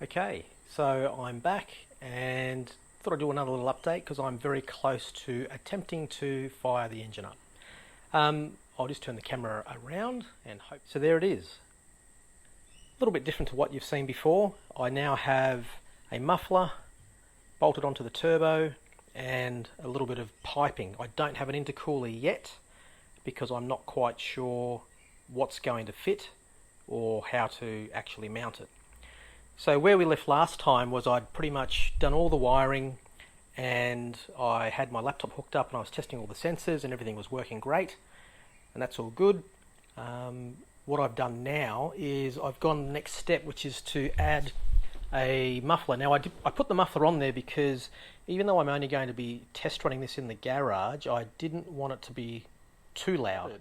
Okay, so I'm back and thought I'd do another little update because I'm very close to attempting to fire the engine up. I'll just turn the camera around and hope. So there it is. A little bit different to what you've seen before. I now have a muffler bolted onto the turbo and a little bit of piping. I don't have an intercooler yet because I'm not quite sure what's going to fit or how to actually mount it. So where we left last time was I'd pretty much done all the wiring and I had my laptop hooked up and I was testing all the sensors and everything was working great, and that's all good. What I've done now is I've gone the next step, which is to add a muffler. Now I put the muffler on there because even though I'm only going to be test running this in the garage, I didn't want it to be too loud.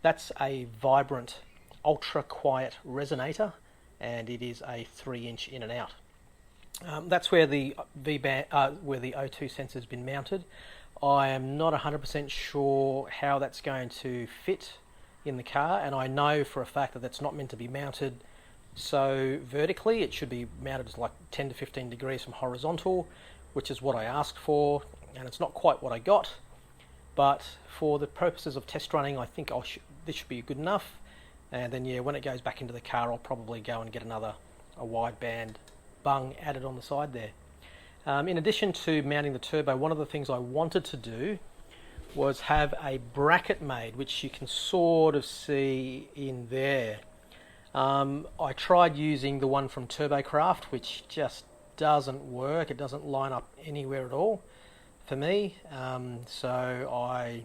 That's a Vibrant ultra quiet resonator, and it is a 3-inch in and out. That's where the where the O2 sensor has been mounted. I am not 100% sure how that's going to fit in the car, and I know for a fact that that's not meant to be mounted so vertically. It should be mounted like 10 to 15 degrees from horizontal, which is what I asked for, and it's not quite what I got. But for the purposes of test running, I think this should be good enough. And then yeah, when it goes back into the car, I'll probably go and get a wideband bung added on the side there. In addition to mounting the turbo, one of the things I wanted to do was have a bracket made, which you can sort of see in there. I tried using the one from TurboCraft, which just doesn't work. It doesn't line up anywhere at all for me. So I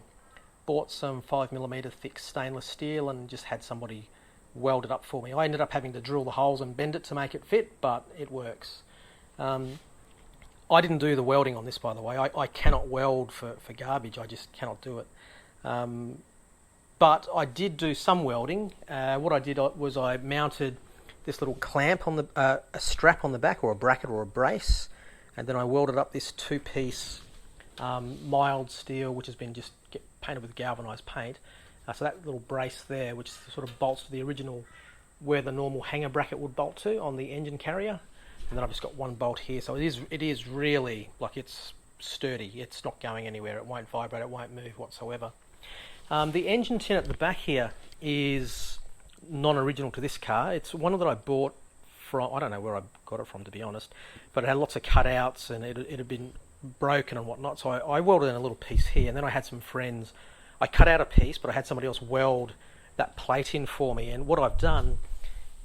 bought some 5mm thick stainless steel and just had somebody weld it up for me. I ended up having to drill the holes and bend it to make it fit, but it works. I didn't do the welding on this, by the way. I cannot weld for garbage. I just cannot do it. But I did do some welding. What I did was I mounted this little clamp on a strap on the back, or a bracket or a brace, and then I welded up this 2-piece mild steel, which has been just painted with galvanized paint. So that little brace there, which sort of bolts to the original where the normal hanger bracket would bolt to on the engine carrier, and then I've just got one bolt here. So it is really, like, it's sturdy. It's not going anywhere. It won't vibrate. It won't move whatsoever. The engine tin at the back here is non-original to this car. It's one that I bought from, I don't know where I got it from, to be honest, but it had lots of cutouts and it had been broken and whatnot. So I welded in a little piece here, and then I had some friends. I cut out a piece, but I had somebody else weld that plate in for me. And what I've done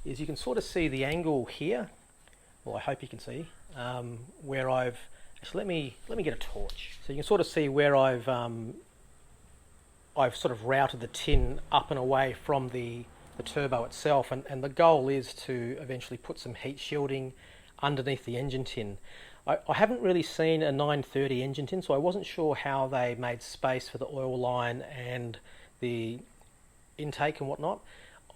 is you can sort of see the angle here. Well, I hope you can see where I've. Actually, let me get a torch so you can sort of see where I've sort of routed the tin up and away from the turbo itself, and the goal is to eventually put some heat shielding underneath the engine tin. I haven't really seen a 930 engine tin, so I wasn't sure how they made space for the oil line and the intake and whatnot.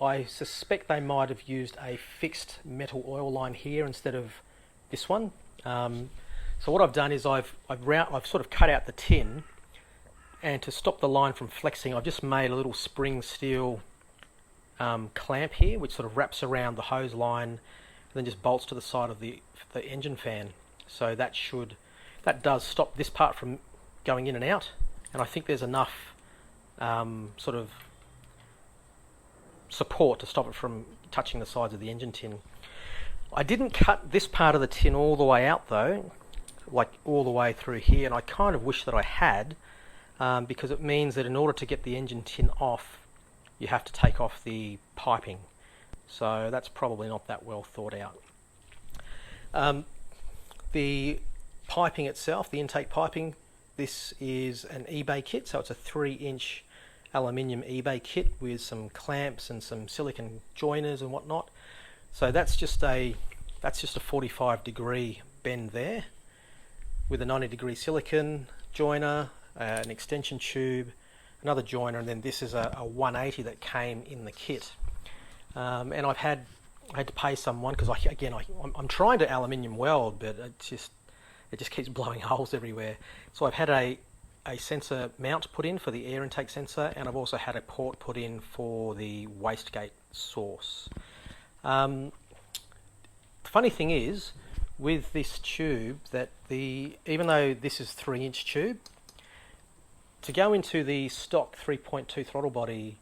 I suspect they might have used a fixed metal oil line here instead of this one. So what I've done is I've sort of cut out the tin, and to stop the line from flexing, I've just made a little spring steel clamp here, which sort of wraps around the hose line and then just bolts to the side of the engine fan. So that does stop this part from going in and out, and I think there's enough sort of support to stop it from touching the sides of the engine tin. I didn't cut this part of the tin all the way out though, like all the way through here, and I kind of wish that I had, because it means that in order to get the engine tin off, you have to take off the piping. So that's probably not that well thought out. The piping itself, the intake piping, this is an eBay kit, so it's a 3-inch aluminium eBay kit with some clamps and some silicon joiners and whatnot. So that's just a 45-degree bend there with a 90-degree silicon joiner, an extension tube, another joiner, and then this is a 180 that came in the kit. And I had to pay someone because I'm trying to aluminium weld, but it just keeps blowing holes everywhere. So I've had a sensor mount put in for the air intake sensor, and I've also had a port put in for the wastegate source. the funny thing is, with this tube, that even though this is 3-inch tube, to go into the stock 3.2 throttle body,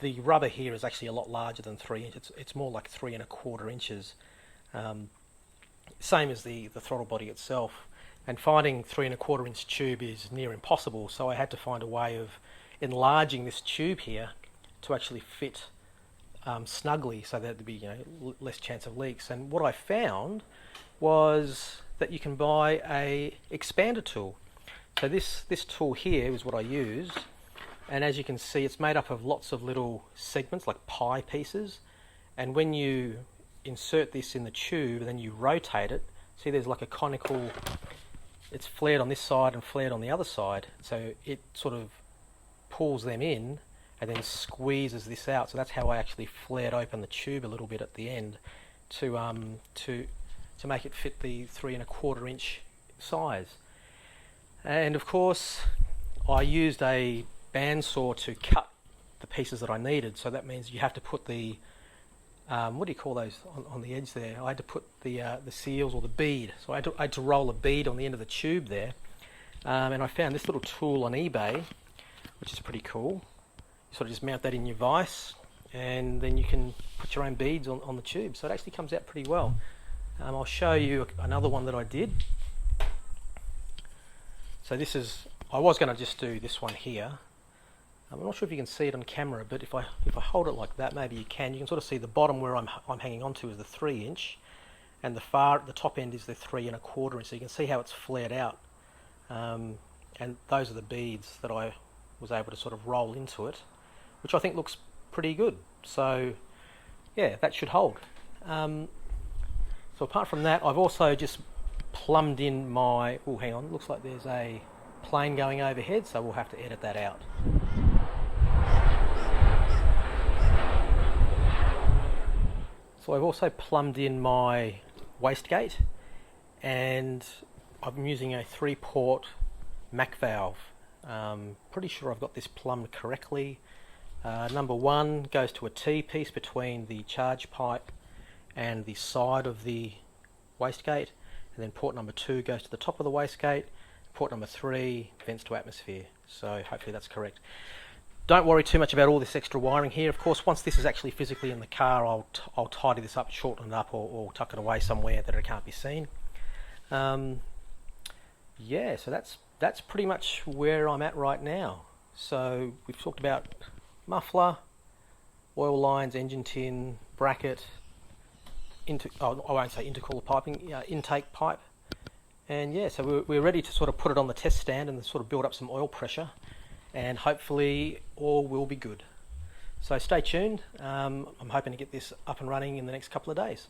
the rubber here is actually a lot larger than 3 inches. It's more like 3¼ inches. Same as the throttle body itself. And finding 3¼ inch tube is near impossible, so I had to find a way of enlarging this tube here to actually fit snugly, so that there'd be less chance of leaks. And what I found was that you can buy a expander tool. So this tool here is what I used, and as you can see, it's made up of lots of little segments, like pie pieces, and when you insert this in the tube and then you rotate it, see there's like a conical, it's flared on this side and flared on the other side, so it sort of pulls them in and then squeezes this out. So that's how I actually flared open the tube a little bit at the end to make it fit the 3¼ inch size. And of course I used a bandsaw to cut the pieces that I needed, so that means you have to put the what do you call those on the edge there? I had to put the seals, or the bead, so I had to roll a bead on the end of the tube there. And I found this little tool on eBay, which is pretty cool. You sort of just mount that in your vise, and then you can put your own beads on the tube, so it actually comes out pretty well. I'll show you another one that I did. So this is, I was going to just do this one here. I'm not sure if you can see it on camera, but if I hold it like that, maybe you can. You can sort of see the bottom where I'm hanging onto is the 3-inch, and the top end is the 3¼ inch. So you can see how it's flared out. And those are the beads that I was able to sort of roll into it, which I think looks pretty good. So yeah, that should hold. So apart from that, I've also just plumbed in my, oh hang on, looks like there's a plane going overhead, so we'll have to edit that out. So I've also plumbed in my wastegate, and I'm using a 3-port Mac valve. Pretty sure I've got this plumbed correctly. Number 1 goes to a T-piece between the charge pipe and the side of the wastegate, and then port number 2 goes to the top of the wastegate. Port number 3 vents to atmosphere. So hopefully that's correct. Don't worry too much about all this extra wiring here. Of course, once this is actually physically in the car, I'll tidy this up, shorten it up, or tuck it away somewhere that it can't be seen. Yeah, so that's pretty much where I'm at right now. So we've talked about muffler, oil lines, engine tin, bracket, I won't say intercooler piping, intake pipe. And yeah, so we're ready to sort of put it on the test stand and sort of build up some oil pressure, and hopefully all will be good. So stay tuned. I'm hoping to get this up and running in the next couple of days.